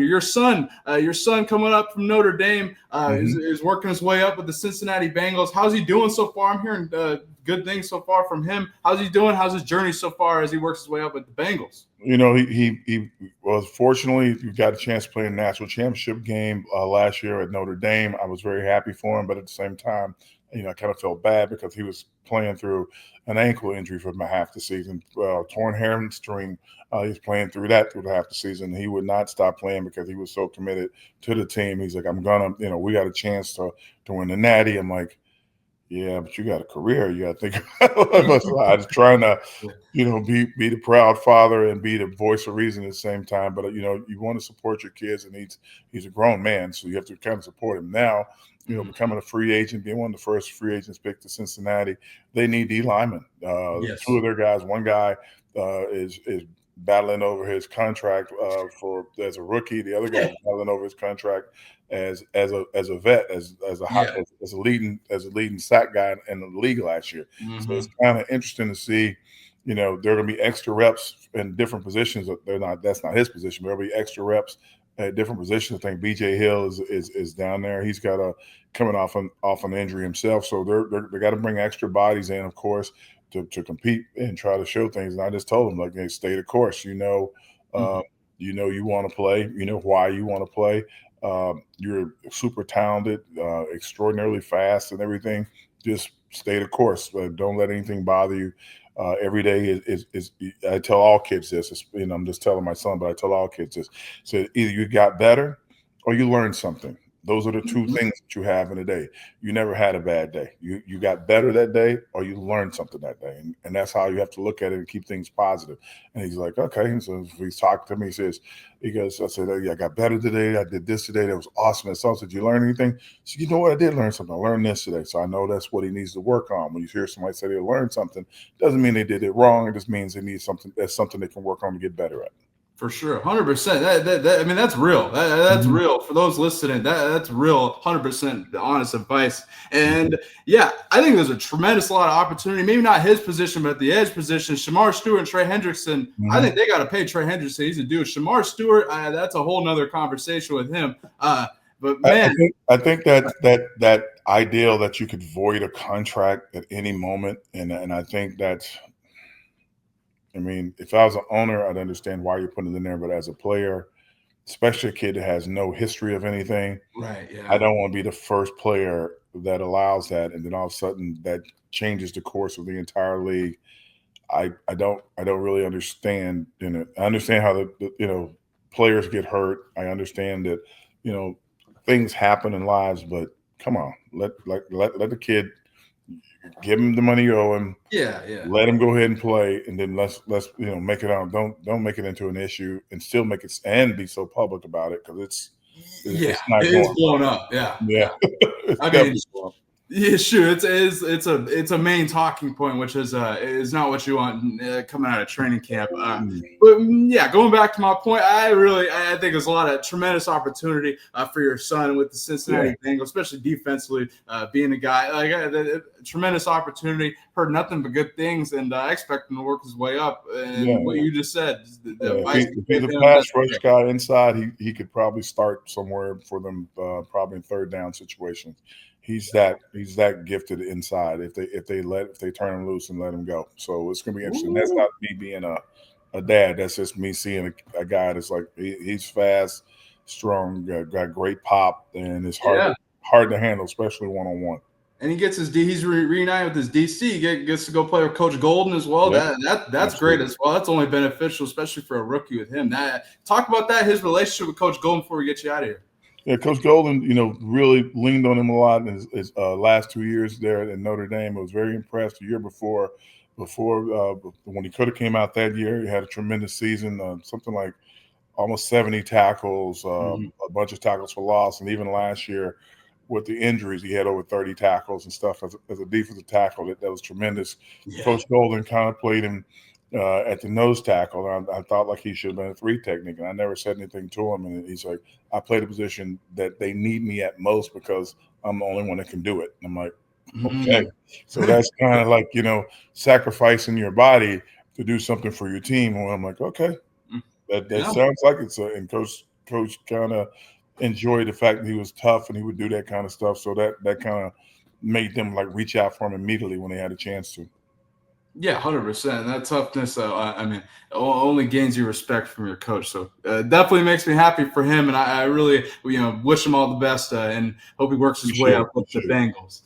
Your son coming up from Notre Dame is working his way up with the Cincinnati Bengals. How's he doing so far? I'm hearing good things so far from him. How's he doing? How's his journey so far as he works his way up with the Bengals? He was fortunately he got a chance to play in a national championship game last year at Notre Dame. I was very happy for him, but at the same time, I kind of felt bad because he was playing through an ankle injury for half the season, torn hamstring. He's playing through that through half the season. He would not stop playing because he was so committed to the team. He's like, I'm gonna, we got a chance to win the Natty. I'm like, yeah, but you got a career. You got to think about it. I was trying to, be the proud father and be the voice of reason at the same time. But you want to support your kids, and he's a grown man, so you have to kind of support him now. Becoming a free agent, being one of the first free agents picked to Cincinnati, they need D linemen. Yes. Two of their guys, one guy is battling over his contract as a rookie. The other guy is battling over his contract as a vet, as a leading sack guy in the league last year. Mm-hmm. So it's kind of interesting to see. There are going to be extra reps in different positions. That's not his position, but there'll be extra reps at different positions. I think BJ Hill is down there. He's got coming off an injury himself, so they got to bring extra bodies in, of course, to compete and try to show things. And I just told them, like, hey, stay the course. You want to play. You know why you want to play. You're super talented, extraordinarily fast, and everything. Just stay the course. Don't let anything bother you. Every day is I tell all kids this. I'm just telling my son, but I tell all kids this. So either you got better or you learned something. Those are the two things that you have in a day. You never had a bad day. You got better that day, or you learned something that day, and that's how you have to look at it and keep things positive. And he's like, okay. And so he's talking to me. He goes, I said, oh, yeah, I got better today. I did this today. That was awesome. And so I said, did you learn anything? So you know what? I did learn something. I learned this today. So I know that's what he needs to work on. When you hear somebody say they learned something, doesn't mean they did it wrong. It just means they need something. That's something they can work on to get better at. For sure, 100%. I mean, that's real. That's real for those listening. That's real, 100% honest advice. And yeah, I think there's a tremendous lot of opportunity. Maybe not his position, but at the edge position, Shamar Stewart and Trey Hendrickson. I think they got to pay Trey Hendrickson. He's a dude. Shamar Stewart, that's a whole nother conversation with him. But man, I think that ideal that you could void a contract at any moment, and I think that's. I mean, if I was an owner, I'd understand why you're putting it in there. But as a player, especially a kid that has no history of anything, right? Yeah. I don't want to be the first player that allows that, and then all of a sudden that changes the course of the entire league. I don't really understand. I understand how the players get hurt. I understand that things happen in lives, but come on, let the kid. Give him the money you owe him. Yeah. Let him go ahead and play, and then let's make it out. Don't make it into an issue, and still make it and be so public about it because it's not it is blown up. Yeah. I mean, yeah, sure. It's a main talking point, which is not what you want coming out of training camp. But yeah, going back to my point, I think there's a lot of tremendous opportunity for your son with the Cincinnati Bengals, especially defensively, being a guy like tremendous opportunity. Heard nothing but good things, and I expect him to work his way up. And what you just said, if he's a pass rush guy inside, he could probably start somewhere for them, probably in third down situations. He's that gifted inside. If they turn him loose and let him go, so it's gonna be interesting. That's not me being a dad. That's just me seeing a guy that's like he's fast, strong, got great pop, and it's hard to handle, especially one-on-one. And he gets he's reunited with his DC. He gets to go play with Coach Golden as well. Yep. That's great as well. That's only beneficial, especially for a rookie with him. Talk about that, his relationship with Coach Golden before we get you out of here. Yeah, Coach Golden, really leaned on him a lot in his last 2 years there at Notre Dame. I was very impressed. The year before when he could have came out that year, he had a tremendous season, something like almost 70 tackles, a bunch of tackles for loss, and even last year with the injuries, he had over 30 tackles and stuff as a defensive tackle. That was tremendous. Yeah. Coach Golden kind of played him at the nose tackle. I thought like he should have been a 3 technique, and I never said anything to him. And he's like, I play the position that they need me at most because I'm the only one that can do it. And I'm like, okay. So that's kind of like, sacrificing your body to do something for your team. And I'm like, okay, that sounds like it's and Coach coach kind of enjoyed the fact that he was tough and he would do that kind of stuff. So that kind of made them like reach out for him immediately when they had a chance to. Yeah, 100%. That toughness, I mean, only gains you respect from your coach. So definitely makes me happy for him, and I really, wish him all the best and hope he works his way up with the Bengals.